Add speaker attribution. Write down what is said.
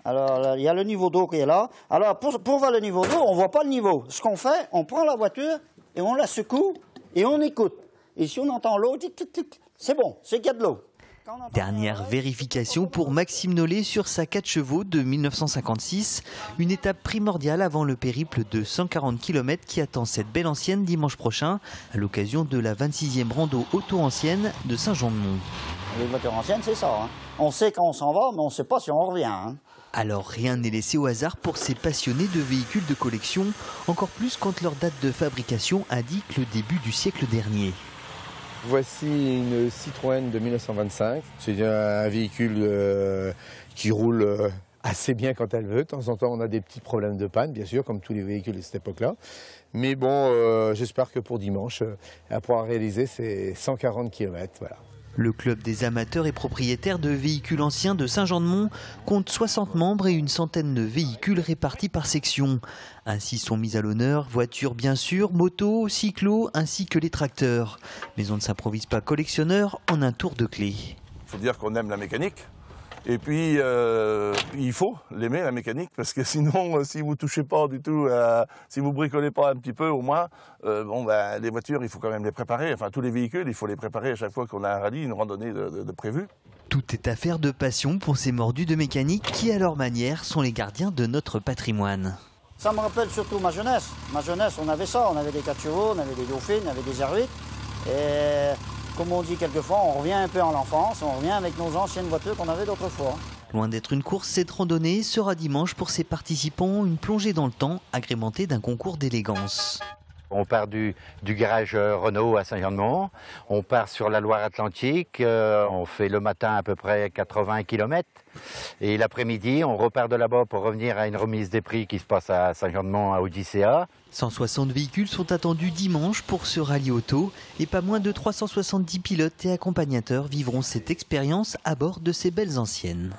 Speaker 1: Alors, là, il y a le niveau d'eau qui est là. Alors, pour voir le niveau d'eau, on ne voit pas le niveau. Ce qu'on fait, on prend la voiture et on la secoue et on écoute. Et si on entend l'eau, c'est bon, c'est qu'il y a de l'eau.
Speaker 2: Dernière vérification pour Maxime Nollet sur sa 4 chevaux de 1956. Une étape primordiale avant le périple de 140 km qui attend cette belle ancienne dimanche prochain à l'occasion de la 26e rando auto-ancienne de Saint-Jean-de-Mont.
Speaker 1: Les voitures anciennes, c'est ça. Hein. On sait quand on s'en va, mais on ne sait pas si on revient. Hein.
Speaker 2: Alors rien n'est laissé au hasard pour ces passionnés de véhicules de collection, encore plus quand leur date de fabrication indique le début du siècle dernier.
Speaker 3: Voici une Citroën de 1925. C'est un véhicule qui roule assez bien quand elle veut. De temps en temps, on a des petits problèmes de panne, bien sûr, comme tous les véhicules de cette époque-là. Mais bon, j'espère que pour dimanche, elle pourra réaliser ses 140 km. Voilà.
Speaker 2: Le club des amateurs et propriétaires de véhicules anciens de Saint-Jean-de-Mont compte 60 membres et une centaine de véhicules répartis par section. Ainsi sont mis à l'honneur voitures bien sûr, motos, cyclos ainsi que les tracteurs. Mais on ne s'improvise pas collectionneur en un tour de clé.
Speaker 4: Il faut dire qu'on aime la mécanique. Et puis, il faut l'aimer, la mécanique, parce que sinon, si vous ne touchez pas du tout, si vous bricolez pas un petit peu au moins, les voitures, il faut quand même les préparer. Enfin, tous les véhicules, il faut les préparer à chaque fois qu'on a un rallye, une randonnée de prévu.
Speaker 2: Tout est affaire de passion pour ces mordus de mécanique qui, à leur manière, sont les gardiens de notre patrimoine.
Speaker 1: Ça me rappelle surtout ma jeunesse. Ma jeunesse, on avait ça. On avait des 4 chevaux, on avait des dauphines, on avait des R8. Et comme on dit quelquefois, on revient un peu en l'enfance, on revient avec nos anciennes voitures qu'on avait d'autrefois.
Speaker 2: Loin d'être une course, cette randonnée sera dimanche pour ses participants une plongée dans le temps agrémentée d'un concours d'élégance.
Speaker 5: On part du garage Renault à Saint-Jean-de-Mont, on part sur la Loire-Atlantique, on fait le matin à peu près 80 km et l'après-midi on repart de là-bas pour revenir à une remise des prix qui se passe à Saint-Jean-de-Mont à Odyssea.
Speaker 2: 160 véhicules sont attendus dimanche pour ce rallye auto et pas moins de 370 pilotes et accompagnateurs vivront cette expérience à bord de ces belles anciennes.